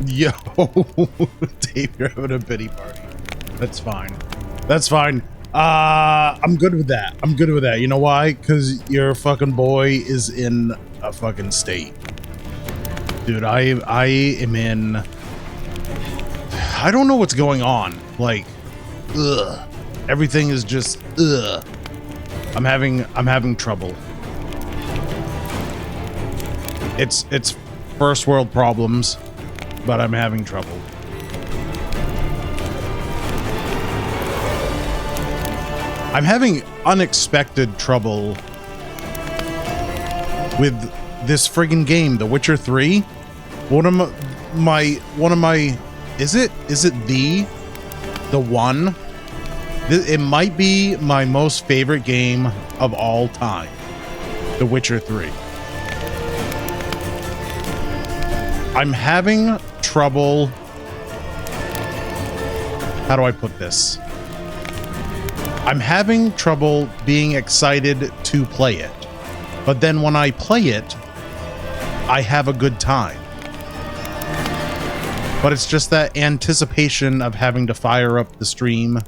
Yo, Dave, you're having a pity party. That's fine. That's fine. I'm good with that. I'm good with that. You know why? Because your fucking boy is in a fucking state. Dude, I am in... I don't know what's going on. Like, ugh. Everything is just, ugh. I'm having trouble. It's first world problems, but I'm having trouble. I'm having unexpected trouble with this friggin' game, The Witcher 3. One of my is it the one? It might be my most favorite game of all time. The Witcher 3. I'm having trouble. How do I put this? I'm having trouble being excited to play it. But then when I play it, I have a good time. But it's just that anticipation of having to fire up the stream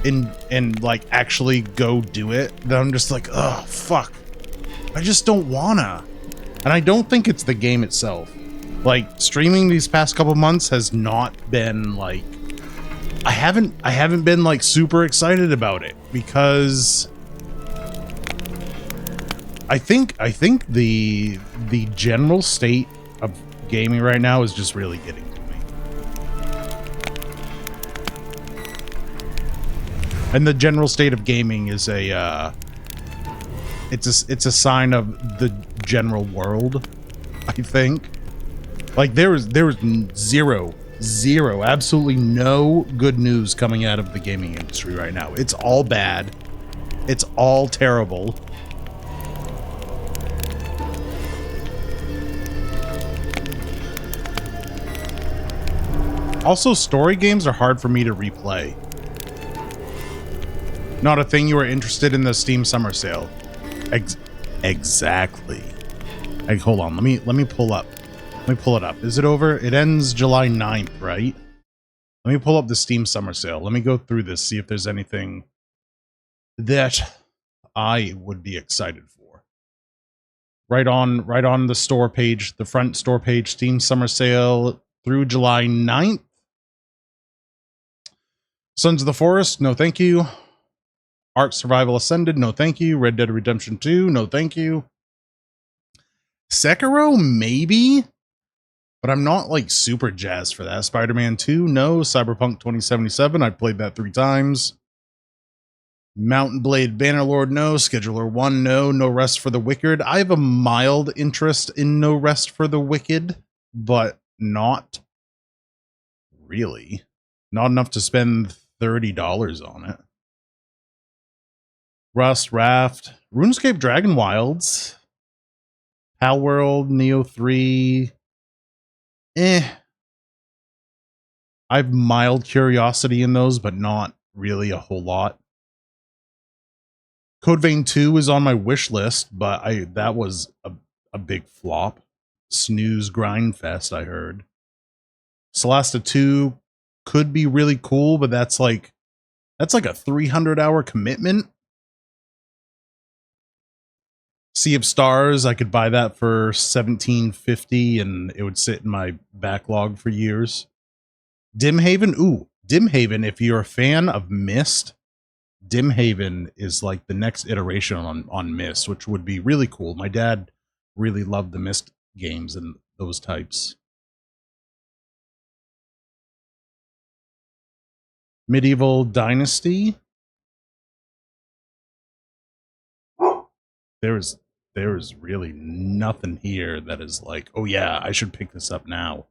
and like actually go do it, that I'm just like, oh fuck. I just don't wanna. And I don't think it's the game itself. Like, streaming these past couple months has not been like, I haven't been like super excited about it, because I think the general state of gaming right now is just really getting to me. And the general state of gaming is it's a sign of the general world, I think. Like, there was zero, absolutely no good news coming out of the gaming industry right now. It's all bad. It's all terrible. Also, story games are hard for me to replay. Not a thing you are interested in the Steam Summer Sale. Exactly. Like, hold on, let me pull up. Let me pull it up. Is it over? It ends July 9th, right? Let me pull up the Steam Summer Sale. Let me go through this, see if there's anything that I would be excited for. Right on the store page, the front store page, Steam Summer Sale through July 9th. Sons of the Forest, no thank you. Ark Survival Ascended, no thank you. Red Dead Redemption 2, no thank you. Sekiro, maybe? But I'm not like super jazzed for that. Spider-Man 2, no. Cyberpunk 2077, I've played that 3 times. Mountain Blade Bannerlord, no. Scheduler 1, no. No Rest for the Wicked. I have a mild interest in No Rest for the Wicked, but not really. Not enough to spend $30 on it. Rust, Raft, RuneScape Dragon Wilds, Palworld, Neo 3. I have mild curiosity in those, but not really a whole lot. Code Vein 2 is on my wish list, but that was a big flop. Snooze grind fest, I heard. Celesta 2 could be really cool, but that's like a 300-hour commitment. Sea of Stars, I could buy that for $17.50 and it would sit in my backlog for years. Dimhaven, ooh, Dimhaven, if you're a fan of Myst, Dimhaven is like the next iteration on Myst, which would be really cool. My dad really loved the Myst games and those types. Medieval Dynasty. There's really nothing here that is like, oh yeah, I should pick this up now.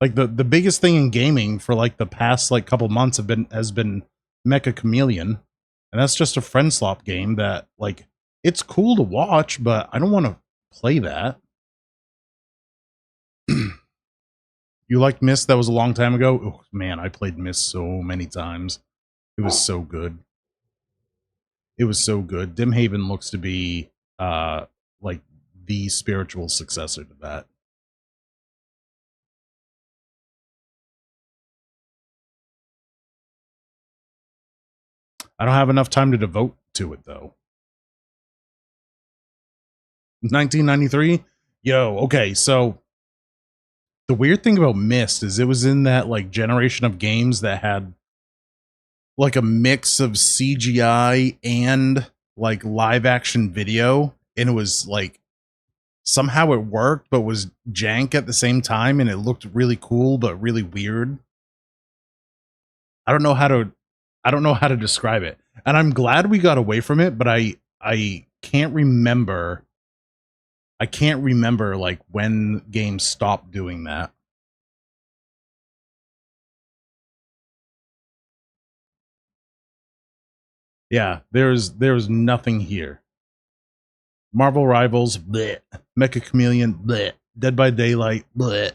Like the biggest thing in gaming for like the past like couple months has been Mecha Chameleon, and that's just a friend slop game that like it's cool to watch, but I don't want to play that. You liked Myst? That was a long time ago. Oh man, I played Myst so many times. It was so good. It was so good. Dimhaven looks to be like the spiritual successor to that. I don't have enough time to devote to it though. 1993? Yo, okay, so the weird thing about Myst is it was in that like generation of games that had like a mix of CGI and like live action video, and it was like somehow it worked but was jank at the same time, and it looked really cool but really weird. I don't know how to describe it. And I'm glad we got away from it, but I can't remember like when games stopped doing that. Yeah, there's nothing here. Marvel Rivals, bleh. Mecha Chameleon, bleh. Dead by Daylight, bleh.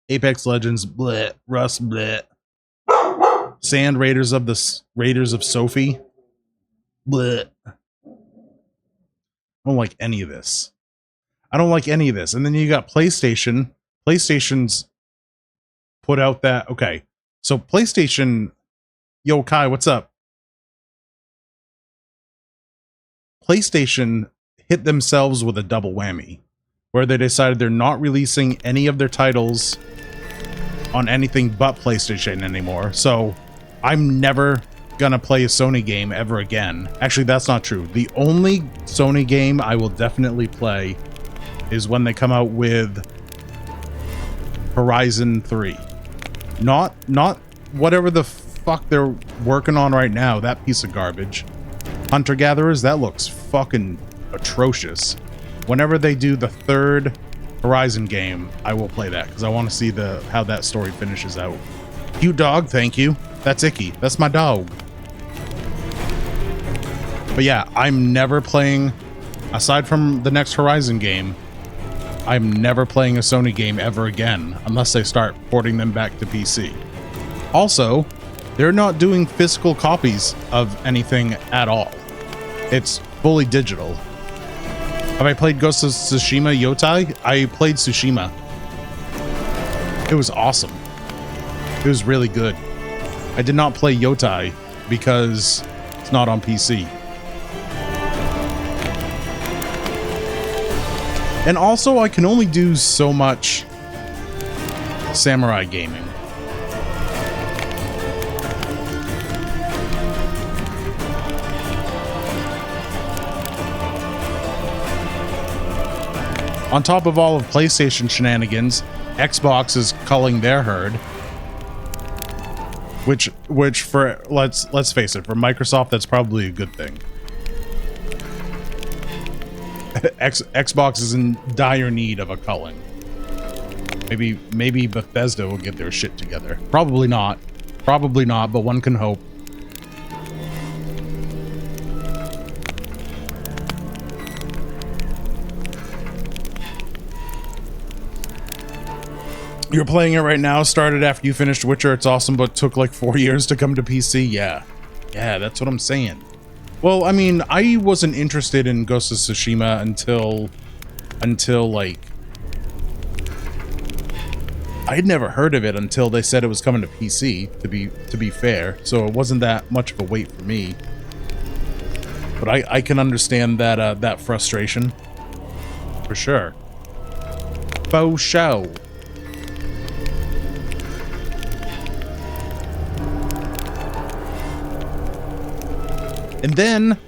Apex Legends, bleh. Rust, bleh. Sand Raiders of Sophie, bleh. I don't like any of this. I don't like any of this. And then you got PlayStation. PlayStation's put out that, okay. So PlayStation, yo Kai, what's up? PlayStation hit themselves with a double whammy, where they decided they're not releasing any of their titles on anything but PlayStation anymore. So I'm never gonna play a Sony game ever again. Actually, that's not true. The only Sony game I will definitely play is when they come out with Horizon 3. Not whatever the fuck they're working on right now, that piece of garbage. Hunter Gatherers, that looks fucking atrocious. Whenever they do the third Horizon game, I will play that because I want to see how that story finishes out. Cute dog, thank you. That's Icky. That's my dog. But yeah, I'm never playing, aside from the next Horizon game, I'm never playing a Sony game ever again unless they start porting them back to PC. Also, they're not doing physical copies of anything at all. It's fully digital. Have I played Ghost of Tsushima Yotai? I played Tsushima. It was awesome. It was really good. I did not play Yotai because it's not on PC. And also, I can only do so much samurai gaming. On top of all of PlayStation shenanigans, Xbox is culling their herd. Which for let's face it, for Microsoft, that's probably a good thing. Xbox is in dire need of a culling. Maybe Bethesda will get their shit together. Probably not, but one can hope. You're playing it right now, started after you finished Witcher. It's awesome, but took like 4 years to come to PC. Yeah, that's what I'm saying. Well, I mean, I wasn't interested in Ghost of Tsushima until like, I'd never heard of it until they said it was coming to PC, to be fair. So it wasn't that much of a wait for me. But I can understand that that frustration. For sure. Faux show. And then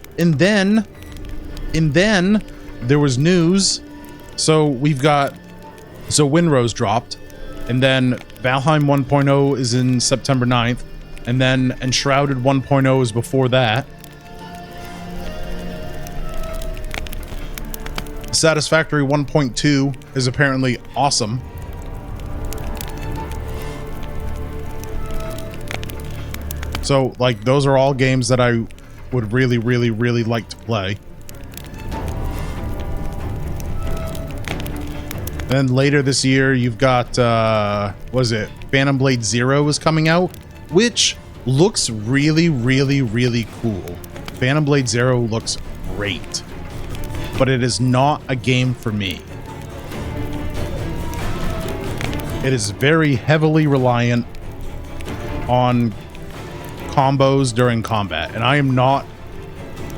there was news. So Windrose dropped, and then Valheim 1.0 is in September 9th, and then Enshrouded 1.0 is before that. Satisfactory 1.2 is apparently awesome. So, like, those are all games that I would really, really, really like to play. Then later this year, you've got, what is it? Phantom Blade Zero is coming out, which looks really, really, really cool. Phantom Blade Zero looks great, but it is not a game for me. It is very heavily reliant on combos during combat, and I am not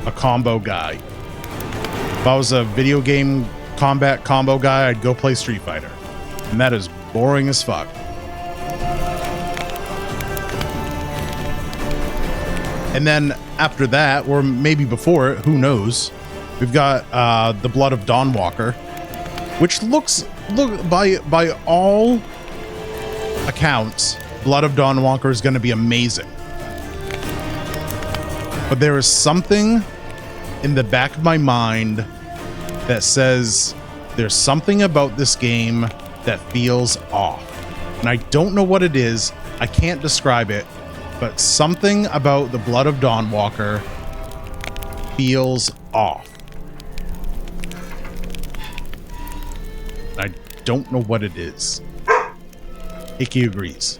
a combo guy. If I was a video game combat combo guy, I'd go play Street Fighter, and that is boring as fuck. And then after that, or maybe before it, who knows, we've got the Blood of Dawnwalker, which looks by all accounts, Blood of Dawnwalker is going to be amazing. But there is something in the back of my mind that says there's something about this game that feels off. And I don't know what it is. I can't describe it. But something about the Blood of Dawnwalker feels off. I don't know what it is. Icky agrees.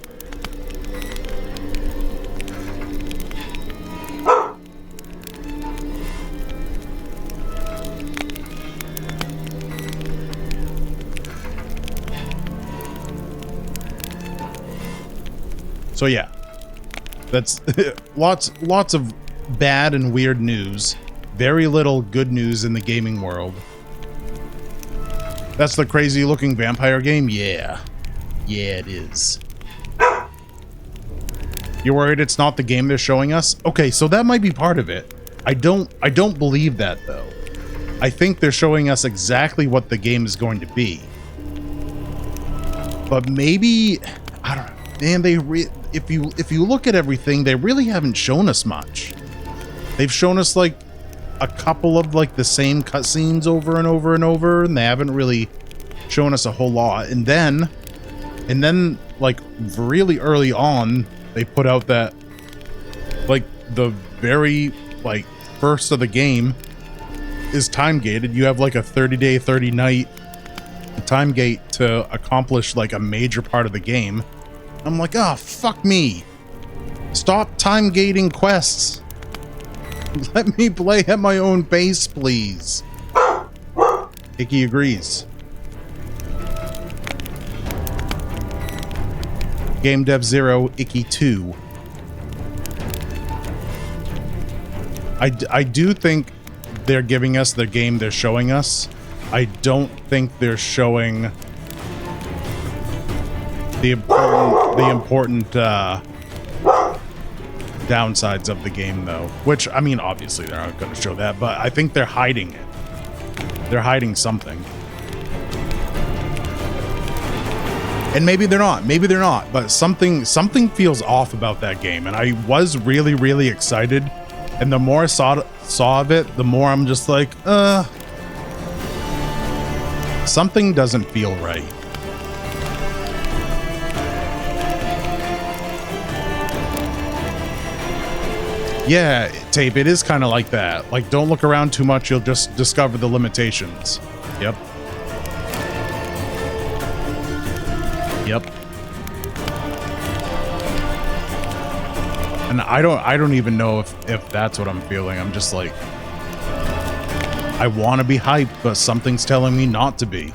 So yeah. That's lots of bad and weird news. Very little good news in the gaming world. That's the crazy looking vampire game? Yeah. Yeah, it is. You're worried it's not the game they're showing us? Okay, so that might be part of it. I don't believe that though. I think they're showing us exactly what the game is going to be. But maybe, I don't know. Man, if you look at everything, they really haven't shown us much. They've shown us like a couple of like the same cutscenes over and over and over, and they haven't really shown us a whole lot. And then like really early on, they put out that like the very like first of the game is time gated. You have like a 30-day, 30-night time gate to accomplish like a major part of the game. I'm like, oh, fuck me. Stop time gating quests. Let me play at my own pace, please. Icky agrees. Game Dev 0, Icky 2. I do think they're giving us the game they're showing us. I don't think they're showing the important downsides of the game, though. Which, I mean, obviously they're not going to show that, but I think they're hiding it. They're hiding something. And maybe they're not. Maybe they're not. But something feels off about that game. And I was really, really excited. And the more I saw of it, the more I'm just like, something doesn't feel right. Yeah, Tape, it is kind of like that. Like, don't look around too much, you'll just discover the limitations. Yep. Yep. And I don't even know if that's what I'm feeling. I'm just like, I want to be hyped, but something's telling me not to be.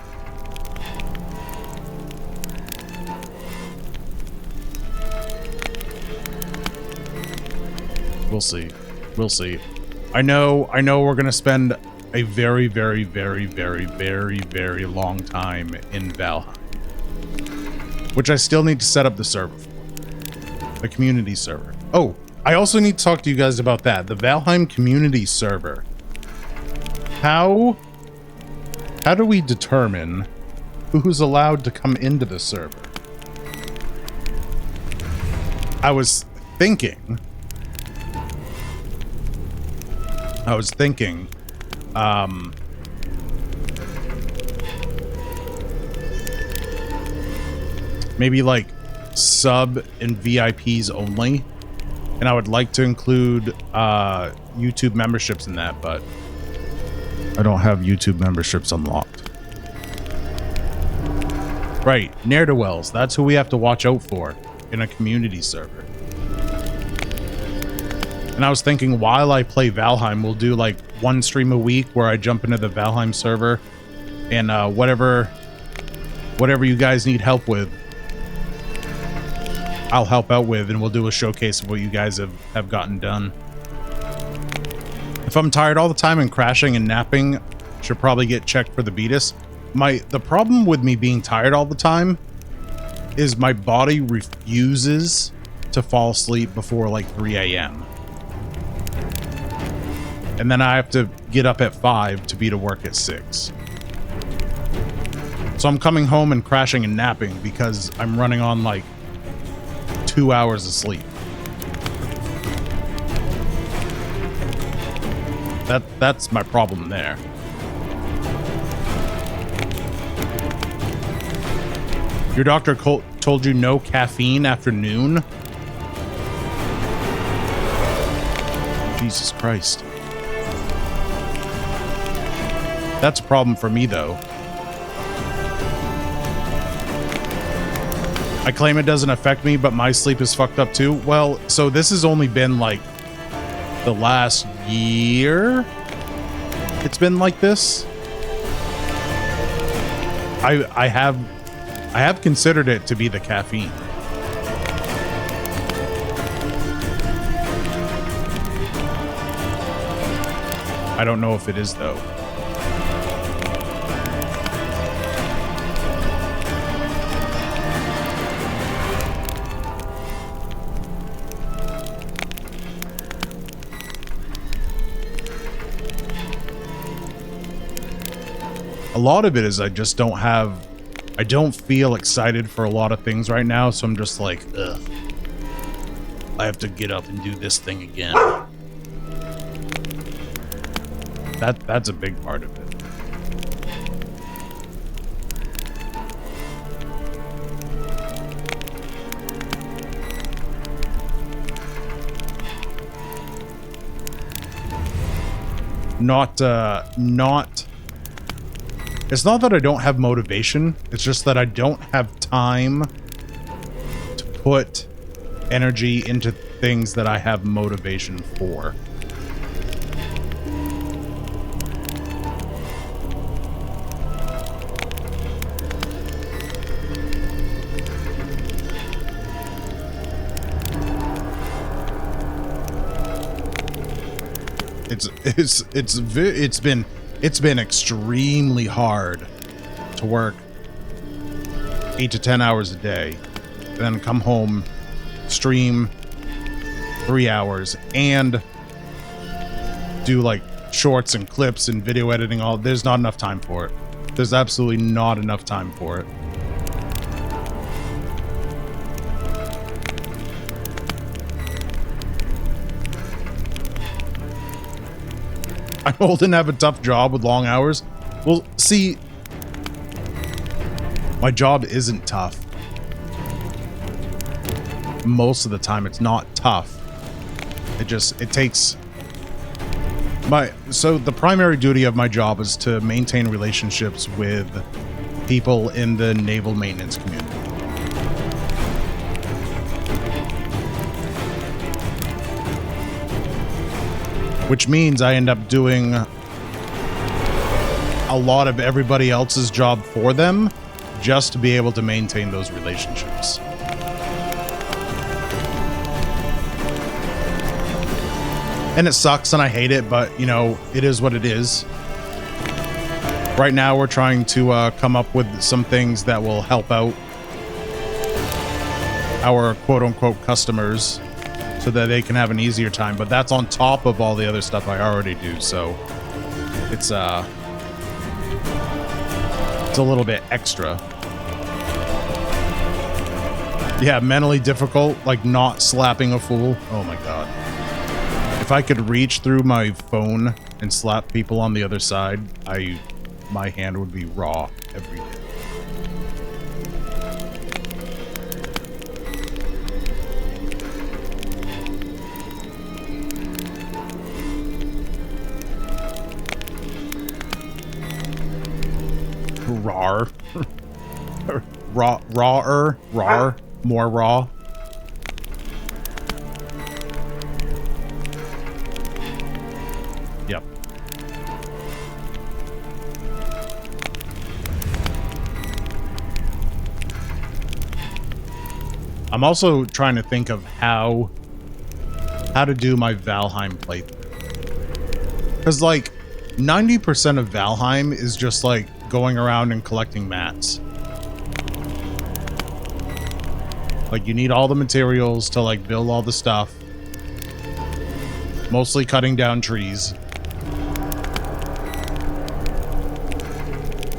We'll see. We'll see. I know we're going to spend a very, very, very, very, very, very long time in Valheim, which I still need to set up the server for. The community server. Oh, I also need to talk to you guys about that. The Valheim community server. How do we determine who's allowed to come into the server? I was thinking, maybe like sub and VIPs only. And I would like to include YouTube memberships in that, but I don't have YouTube memberships unlocked. Right, ne'er-do-wells. That's who we have to watch out for in a community server. And I was thinking while I play Valheim, we'll do like one stream a week where I jump into the Valheim server and whatever you guys need help with, I'll help out with, and we'll do a showcase of what you guys have gotten done. If I'm tired all the time and crashing and napping, should probably get checked for the beatus. The problem with me being tired all the time is my body refuses to fall asleep before like 3 a.m. And then I have to get up at 5 to be to work at 6. So I'm coming home and crashing and napping because I'm running on like 2 hours of sleep. That's my problem there. Your doctor told you no caffeine after noon? Jesus Christ. That's a problem for me, though. I claim it doesn't affect me, but my sleep is fucked up too. Well, so this has only been like the last year it's been like this. I have considered it to be the caffeine. I don't know if it is, though. A lot of it is I just don't have... I don't feel excited for a lot of things right now, so I'm just like, ugh. I have to get up and do this thing again. That's a big part of it. It's not that I don't have motivation, it's just that I don't have time to put energy into things that I have motivation for. It's been extremely hard to work 8 to 10 hours a day, then come home, stream 3 hours, and do like shorts and clips and video editing. There's not enough time for it. There's absolutely not enough time for it. I'm old and have a tough job with long hours. Well, see, my job isn't tough. Most of the time, it's not tough. It takes so the primary duty of my job is to maintain relationships with people in the naval maintenance community. Which means I end up doing a lot of everybody else's job for them just to be able to maintain those relationships. And it sucks and I hate it, but, you know, it is what it is. Right now we're trying to come up with some things that will help out our quote-unquote customers so that they can have an easier time, but that's on top of all the other stuff I already do, so it's a little bit extra. Yeah, mentally difficult, like not slapping a fool. Oh my god. If I could reach through my phone and slap people on the other side, my hand would be raw every day. Rar. Rar. More raw. I'm also trying to think of how to do my Valheim playthrough. Because, like, 90% of Valheim is just, like, going around and collecting mats. Like, you need all the materials to, like, build all the stuff. Mostly cutting down trees.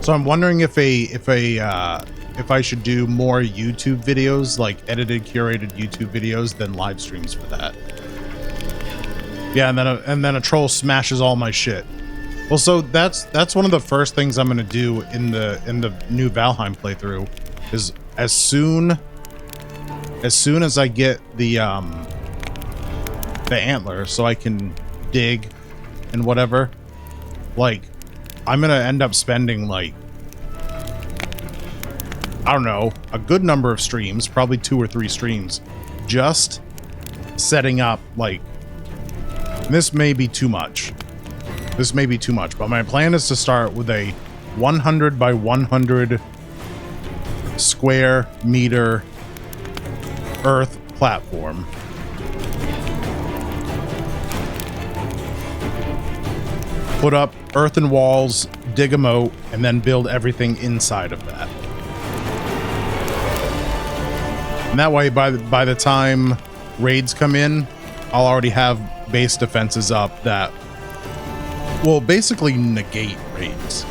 So I'm wondering if I should do more YouTube videos, like edited, curated YouTube videos, than live streams for that. Yeah, and then a troll smashes all my shit. Well, so that's one of the first things I'm gonna do in the new Valheim playthrough, is as soon as I get the antler, so I can dig and whatever, like, I'm gonna end up spending, like, I don't know, a good number of streams, probably 2 or 3 streams, just setting up, like, this may be too much. This may be too much, but my plan is to start with a 100 by 100 square meter earth platform. Put up earthen walls, dig a moat, and then build everything inside of that. And that way, by the time raids come in, I'll already have base defenses up that will basically negate raids.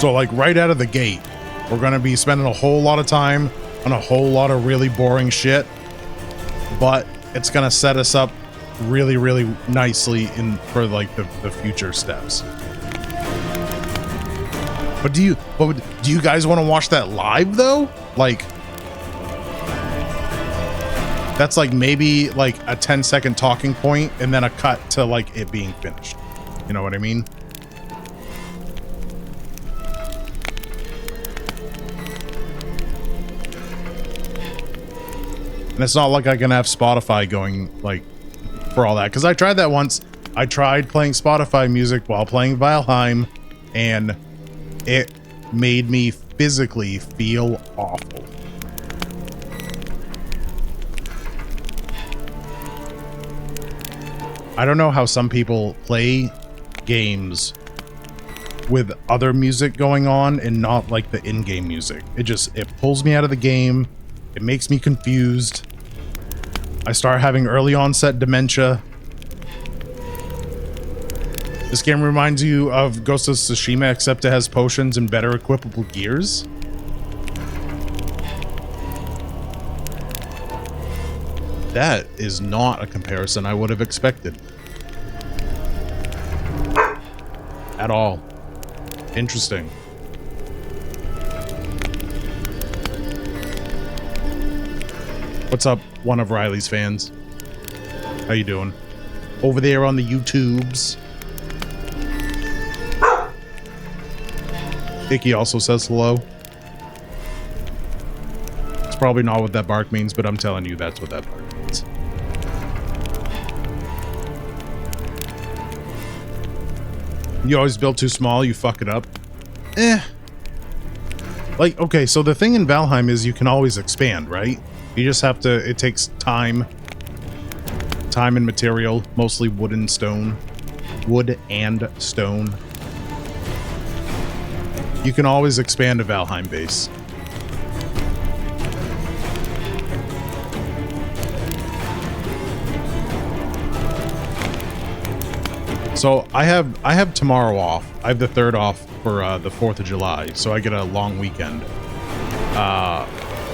So, like, right out of the gate, we're going to be spending a whole lot of time on a whole lot of really boring shit, but it's going to set us up really, really nicely for, like, the future steps. But do you guys want to watch that live, though? Like, that's like maybe like a 10-second talking point and then a cut to, like, it being finished. You know what I mean? And it's not like I can have Spotify going, like, for all that. Because I tried that once. I tried playing Spotify music while playing Valheim, and it made me physically feel awful. I don't know how some people play games with other music going on and not, like, the in-game music. It pulls me out of the game. It makes me confused. I start having early onset dementia. This game reminds you of Ghost of Tsushima, except it has potions and better equipable gears. That is not a comparison I would have expected. At all. Interesting. What's up, one of Riley's fans? How you doing? Over there on the YouTubes. Icky also says hello. It's probably not what that bark means, but I'm telling you that's what that bark means. You always build too small, you fuck it up. Like, okay, so the thing in Valheim is you can always expand, right? You just have to, it takes time. Time and material, mostly wood and stone. Wood and stone. You can always expand a Valheim base. So I have tomorrow off. I have the 3rd off for the 4th of July, so I get a long weekend.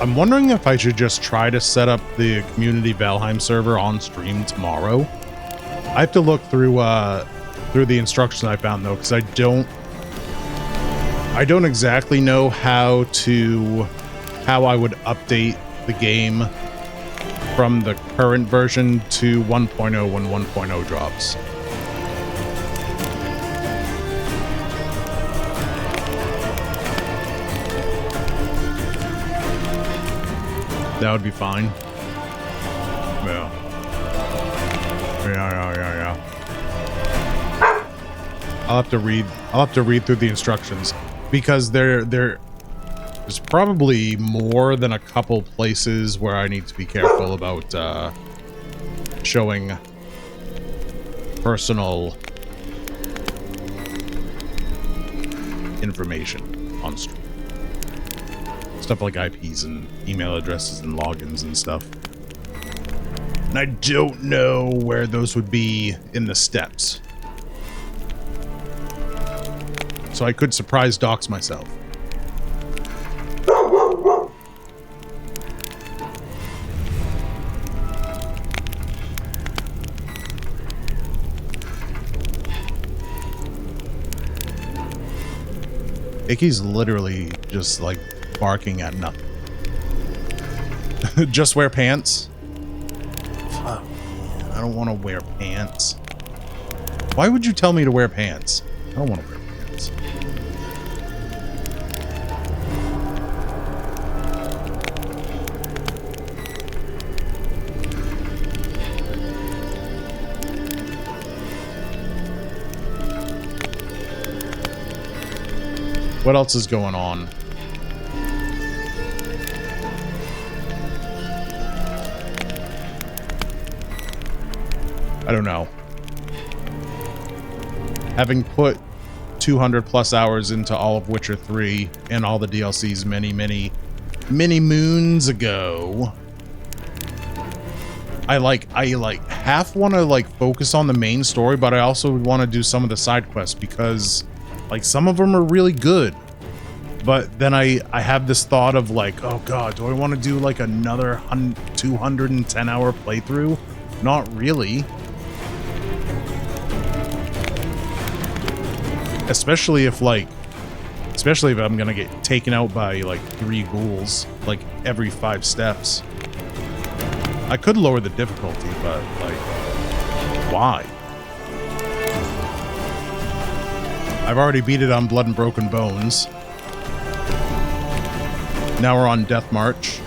I'm wondering if I should just try to set up the community Valheim server on stream tomorrow. I have to look through the instructions I found, though, because I don't exactly know how I would update the game from the current version to 1.0 when 1.0 drops. That would be fine. Yeah. Yeah. I'll have to read through the instructions. because there's probably more than a couple places where I need to be careful about showing personal information on stream. Stuff like IPs and email addresses and logins and stuff. And I don't know where those would be in the steps. So I could surprise dox myself. Icky's literally just like barking at nothing. Just wear pants? Fuck, man, I don't want to wear pants. Why would you tell me to wear pants? I don't want to wear pants. What else is going on? I don't know. Having put 200 plus hours into all of Witcher 3 and all the DLCs many moons ago, I half want to like focus on the main story, but I also want to do some of the side quests because like some of them are really good. But then I have this thought of like, oh god, do I want to do like another 210 hour playthrough? Not really. Especially if I'm gonna get taken out by like 3 ghouls like every 5 steps. I could lower the difficulty, but like, why? I've already beat it on Blood and Broken Bones. Now we're on Death March.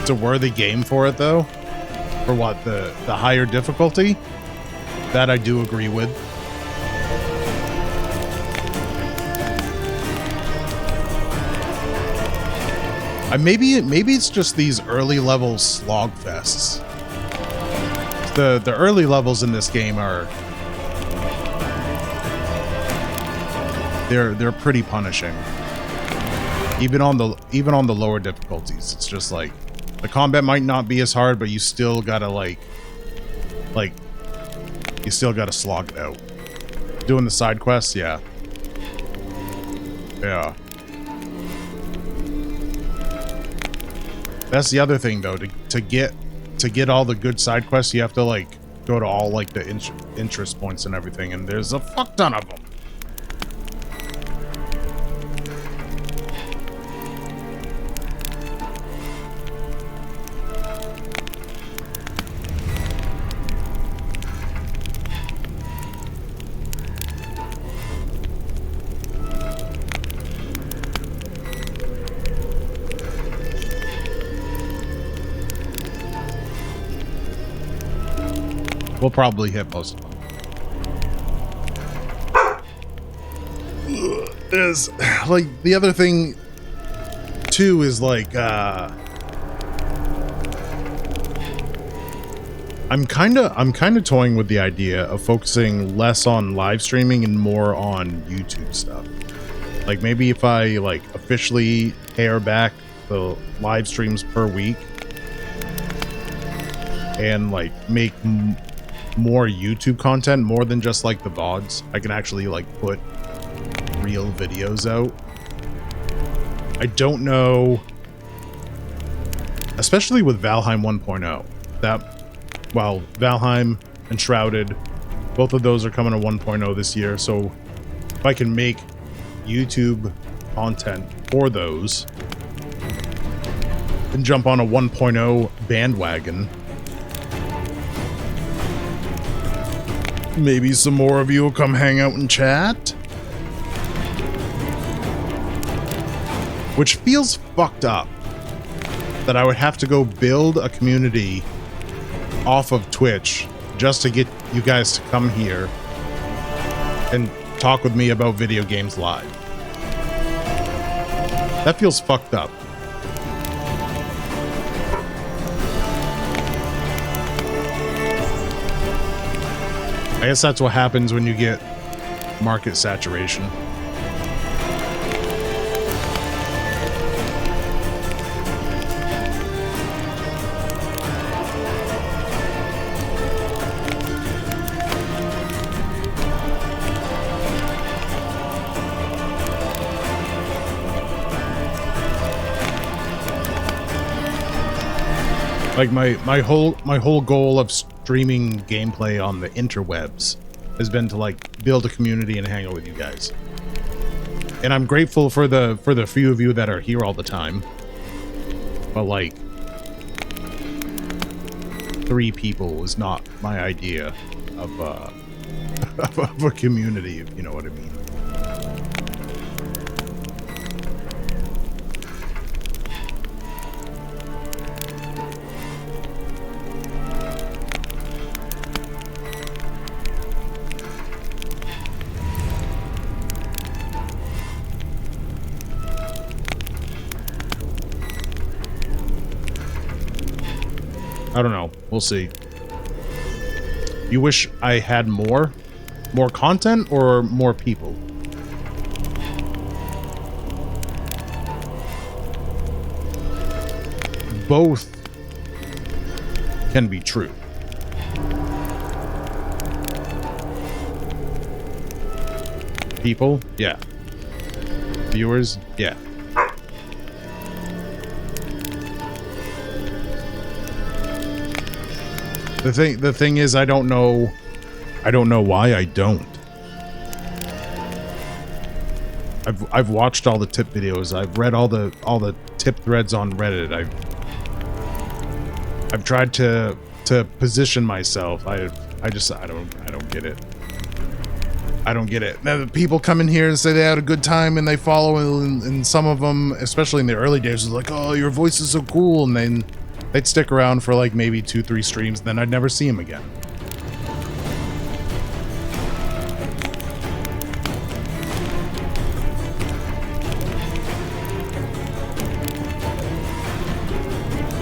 It's a worthy game for it, though. For what? The higher difficulty? That I do agree with. Maybe it's just these early level slog fests. The early levels in this game are they're pretty punishing. Even on the lower difficulties, it's just like the combat might not be as hard, but you still gotta like you still gotta slog it out. Doing the side quests, yeah. Yeah. That's the other thing though, to get all the good side quests, you have to like go to all like the interest points and everything, and there's a fuck ton of them. We'll probably hit most of them. There's like the other thing too is like I'm kind of toying with the idea of focusing less on live streaming and more on YouTube stuff. Like maybe if I like officially pare back the live streams per week and like make more YouTube content, more than just like the VODs. I can actually like put real videos out. I don't know, especially with Valheim 1.0, that, well, Valheim and Shrouded, both of those are coming to 1.0 this year, so if I can make YouTube content for those and jump on a 1.0 bandwagon, maybe some more of you will come hang out and chat. Which feels fucked up that I would have to go build a community off of Twitch just to get you guys to come here and talk with me about video games live. That feels fucked up. I guess that's what happens when you get market saturation. Like my whole goal of streaming gameplay on the interwebs has been to like build a community and hang out with you guys. And I'm grateful for the few of you that are here all the time. But like 3 people is not my idea of of a community, if you know what I mean. I don't know. We'll see. You wish I had more content or more people? Both can be true. People? Yeah. Viewers? Yeah. The thing is, I don't know why I don't. I've watched all the tip videos. I've read all the tip threads on Reddit. I've tried to position myself. I don't get it. I don't get it. Now, the people come in here and say they had a good time and they follow, and some of them, especially in the early days, was like, "Oh, your voice is so cool," and then they'd stick around for like maybe 2-3 streams, then I'd never see them again.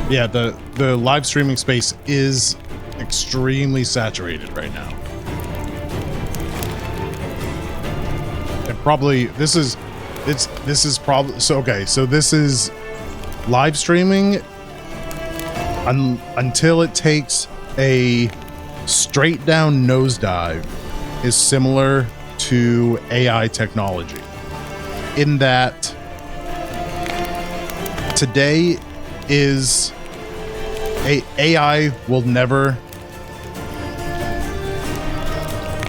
Yeah, the live streaming space is extremely saturated right now. And probably this is probably so okay, so this is live streaming until it takes a straight down nosedive is similar to AI technology, in that today is AI will never,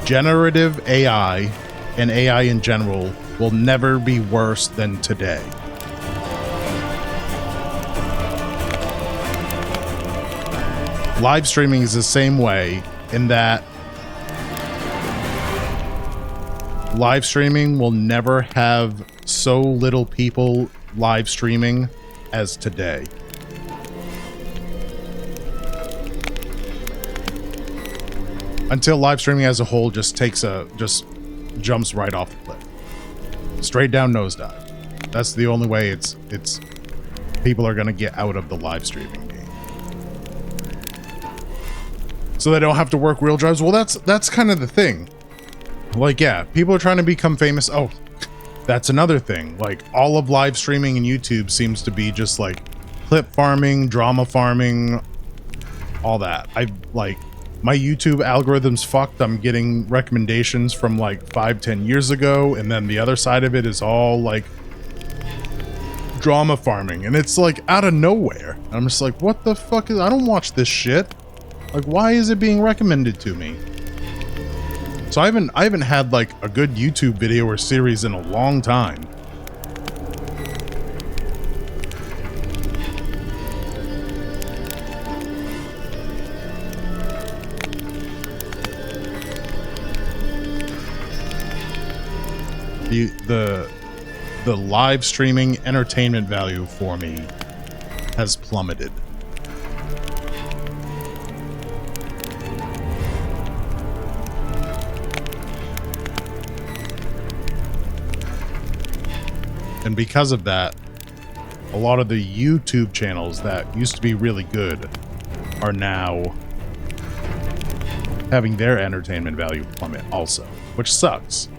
generative AI and AI in general will never be worse than today. Live streaming is the same way, in that live streaming will never have so little people live streaming as today. Until live streaming as a whole just jumps right off the cliff. Straight down nosedive. That's the only way it's people are gonna get out of the live streaming. So they don't have to work real jobs. Well, that's kind of the thing. Like, yeah, people are trying to become famous. Oh, that's another thing. Like, all of live streaming and YouTube seems to be just like clip farming, drama farming, all that. My YouTube algorithm's fucked. I'm getting recommendations from like 5-10 years ago, and then the other side of it is all like drama farming, and it's like out of nowhere. I'm just like, what the fuck I don't watch this shit. Like, why is it being recommended to me? So I haven't had like a good YouTube video or series in a long time. The live streaming entertainment value for me has plummeted. And because of that, a lot of the YouTube channels that used to be really good are now having their entertainment value plummet also, which sucks.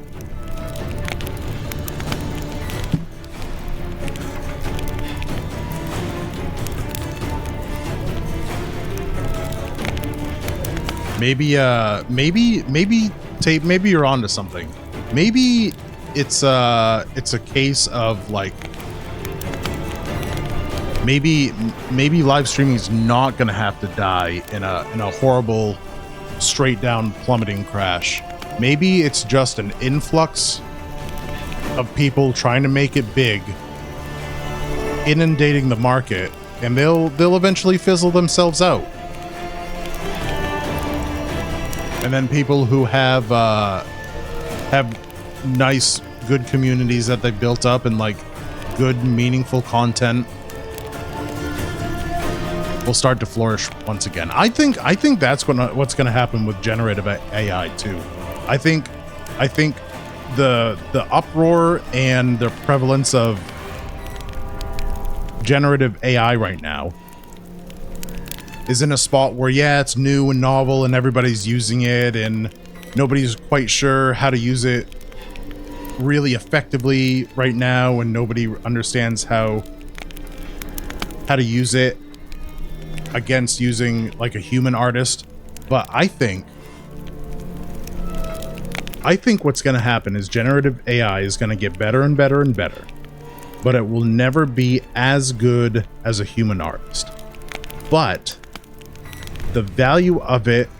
Maybe Tape, maybe you're onto something. Maybe it's a case of like maybe live streaming is not gonna have to die in a horrible straight down plummeting crash. Maybe it's just an influx of people trying to make it big, inundating the market, and they'll eventually fizzle themselves out. And then people who have nice, good communities that they've built up and like good, meaningful content will start to flourish once again. I think that's what's going to happen with generative AI too. I think the uproar and the prevalence of generative AI right now is in a spot where, yeah, it's new and novel and everybody's using it and nobody's quite sure how to use it really effectively right now, and nobody understands how to use it against using like a human artist. But I think what's going to happen is generative AI is going to get better and better and better, but it will never be as good as a human artist. But the value of it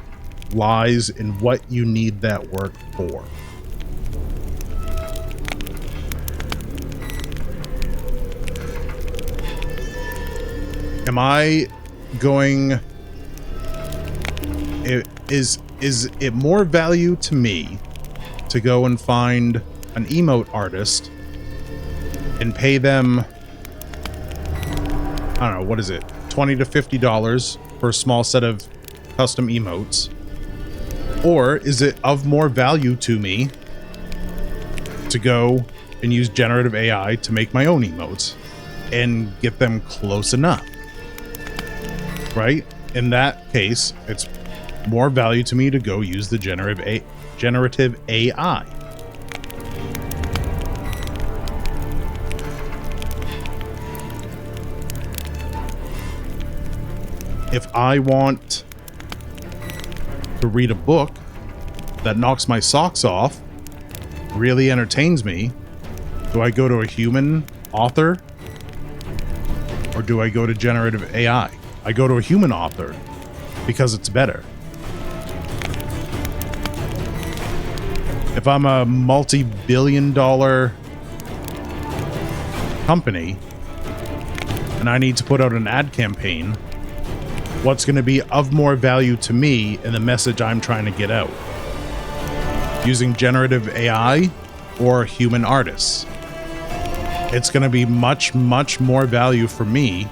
lies in what you need that work for. Am I going... Is it more value to me to go and find an emote artist and pay them, I don't know, what is it, $20 to $50 for a small set of custom emotes? Or is it of more value to me to go and use generative AI to make my own emotes and get them close enough? Right? In that case, it's more value to me to go use the generative AI. If I want to read a book that knocks my socks off, really entertains me, do I go to a human author or do I go to generative AI? I go to a human author because it's better. If I'm a multi-billion-dollar company and I need to put out an ad campaign, what's going to be of more value to me in the message I'm trying to get out? Using generative AI or human artists? It's going to be much, much more value for me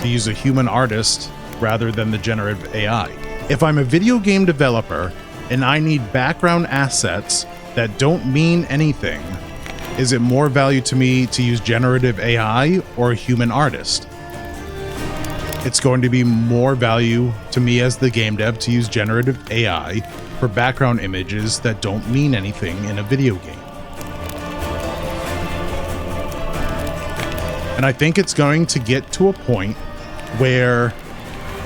to use a human artist rather than the generative AI. If I'm a video game developer and I need background assets that don't mean anything, is it more value to me to use generative AI or a human artist? It's going to be more value to me as the game dev to use generative AI for background images that don't mean anything in a video game. And I think it's going to get to a point where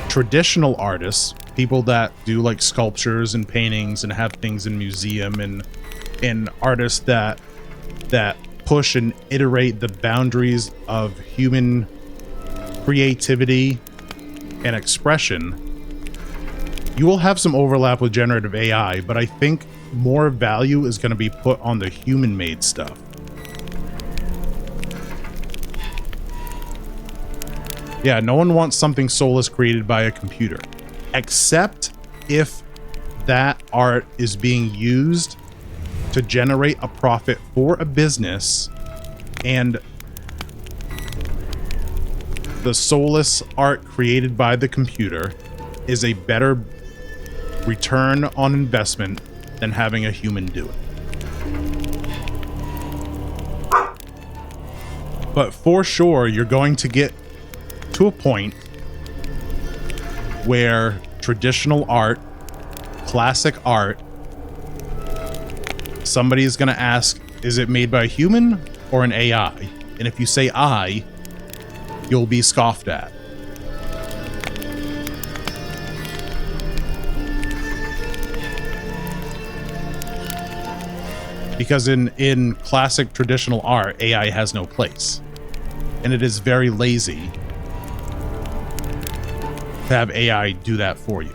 traditional artists, people that do like sculptures and paintings and have things in museum, and artists that push and iterate the boundaries of human creativity and expression, you will have some overlap with generative AI, but I think more value is going to be put on the human-made stuff. Yeah, no one wants something soulless created by a computer, except if that art is being used to generate a profit for a business, and the soulless art created by the computer is a better return on investment than having a human do it. But for sure, you're going to get to a point where traditional art, classic art, somebody is going to ask, is it made by a human or an AI? And if you say I, you'll be scoffed at. Because in classic traditional art, AI has no place. And it is very lazy to have AI do that for you.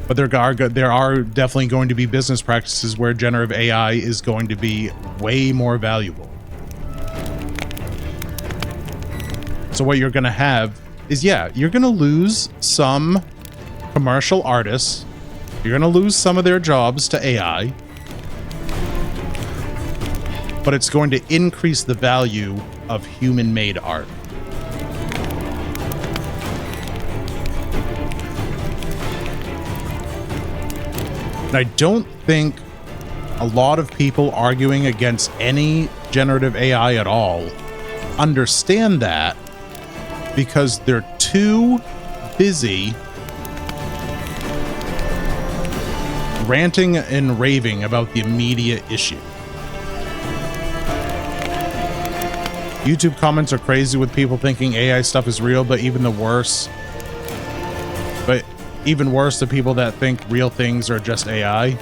But there are definitely going to be business practices where generative AI is going to be way more valuable. So what you're going to have is, yeah, you're going to lose some commercial artists. You're going to lose some of their jobs to AI. But it's going to increase the value of human-made art. And I don't think a lot of people arguing against any generative AI at all understand that, because they're too busy ranting and raving about the immediate issue. YouTube comments are crazy with people thinking AI stuff is real, but even worse, the people that think real things are just AI.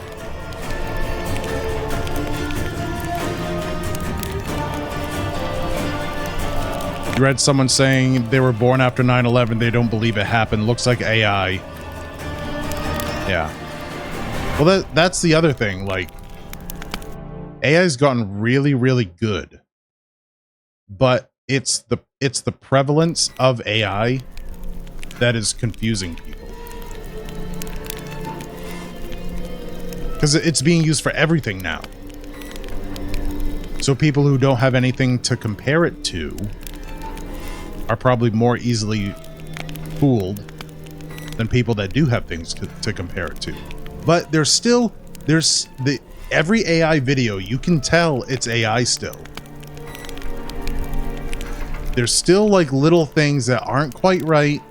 You read someone saying they were born after 9/11, they don't believe it happened, looks like AI. Yeah. Well, that's the other thing, like, AI's gotten really, really good. But it's the prevalence of AI that is confusing people. Because it's being used for everything now. So people who don't have anything to compare it to are probably more easily fooled than people that do have things to compare it to. But every AI video, you can tell it's AI still. There's still like little things that aren't quite right.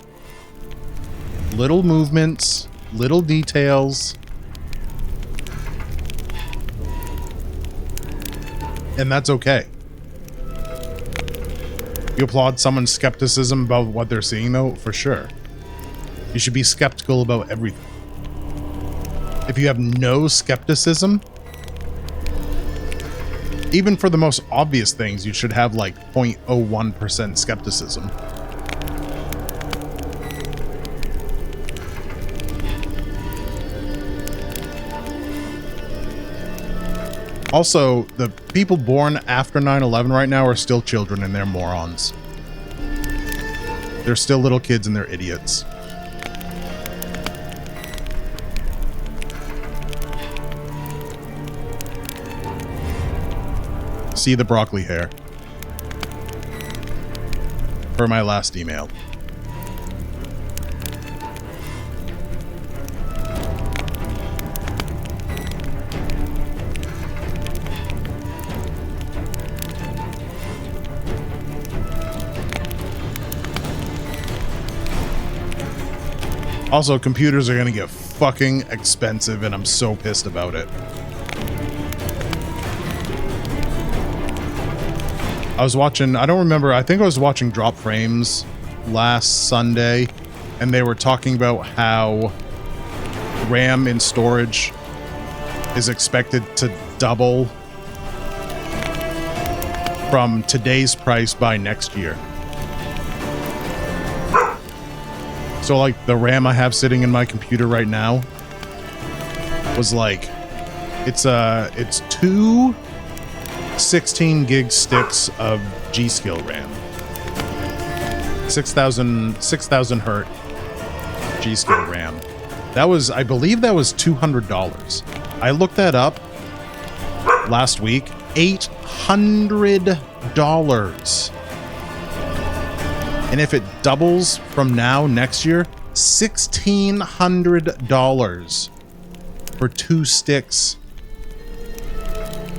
Little movements, little details. And that's okay. You applaud someone's skepticism about what they're seeing, though, for sure. You should be skeptical about everything. If you have no skepticism, even for the most obvious things, you should have like 0.01% skepticism. Also, the people born after 9/11 right now are still children and they're morons. They're still little kids and they're idiots. See the broccoli hair. Per my last email. Also, computers are going to get fucking expensive, and I'm so pissed about it. I was watching, I don't remember, I think I was watching Drop Frames last Sunday, and they were talking about how RAM in storage is expected to double from today's price by next year. So like the RAM I have sitting in my computer right now was like, it's two 16 gig sticks of G-Skill RAM. 6,000 hertz G-Skill RAM. That was, I believe that was $200. I looked that up last week. $800. And if it doubles from now next year, $1,600 for two sticks,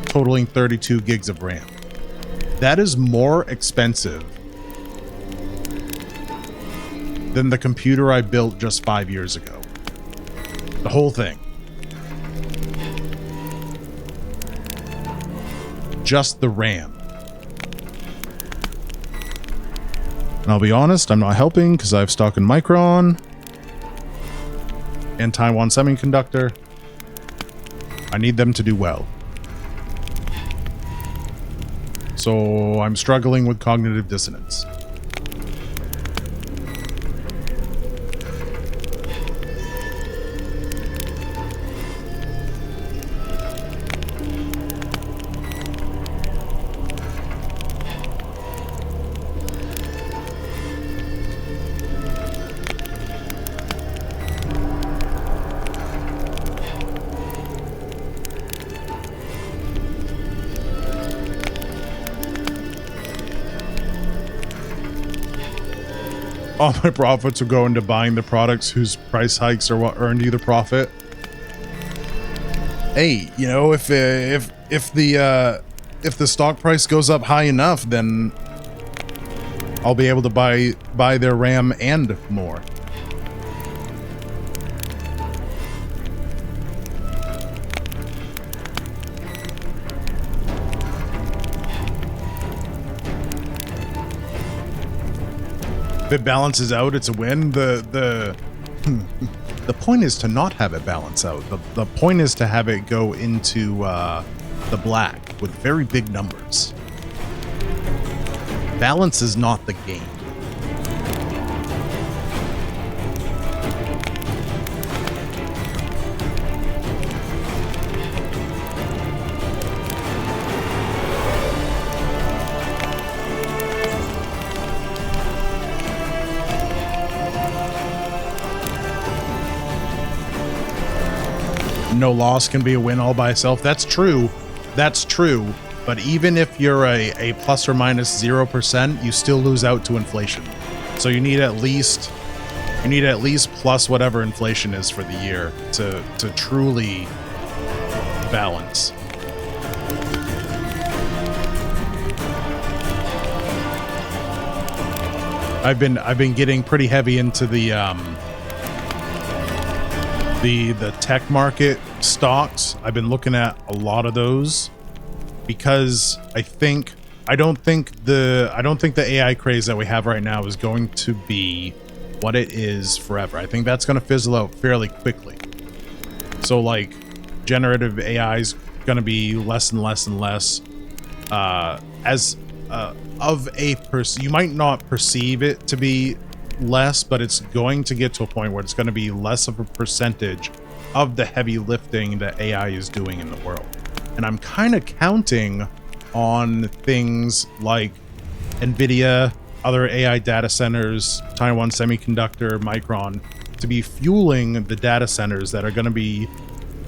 totaling 32 gigs of RAM. That is more expensive than the computer I built just 5 years ago. The whole thing. Just the RAM. And I'll be honest, I'm not helping because I have stock in Micron and Taiwan Semiconductor. I need them to do well. So I'm struggling with cognitive dissonance. All my profits will go into buying the products whose price hikes are what earned you the profit. Hey, you know, if the stock price goes up high enough, then I'll be able to buy their RAM and more. If it balances out, it's a win. The point is to not have it balance out. The point is to have it go into the black with very big numbers. Balance is not the game. No loss can be a win all by itself. That's true. That's true. But even if you're a plus or minus 0%, you still lose out to inflation. So you need at least plus whatever inflation is for the year to truly balance. I've been getting pretty heavy into the tech market stocks. I've been looking at a lot of those because I don't think the AI craze that we have right now is going to be what it is forever. I think that's going to fizzle out fairly quickly. So like generative AI is going to be less and less and less of a person. You might not perceive it to be less, but it's going to get to a point where it's going to be less of a percentage of the heavy lifting that AI is doing in the world. And I'm kind of counting on things like NVIDIA, other AI data centers, Taiwan Semiconductor, Micron, to be fueling the data centers that are going to be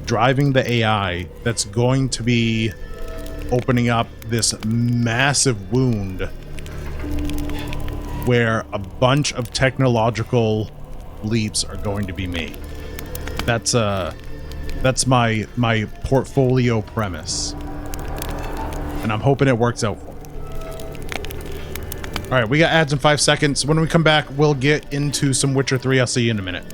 driving the AI that's going to be opening up this massive wound where a bunch of technological leaps are going to be made. That's my portfolio premise, and I'm hoping it works out for me. All right, we got ads in 5 seconds. When we come back, we'll get into some Witcher 3. I'll see you in a minute.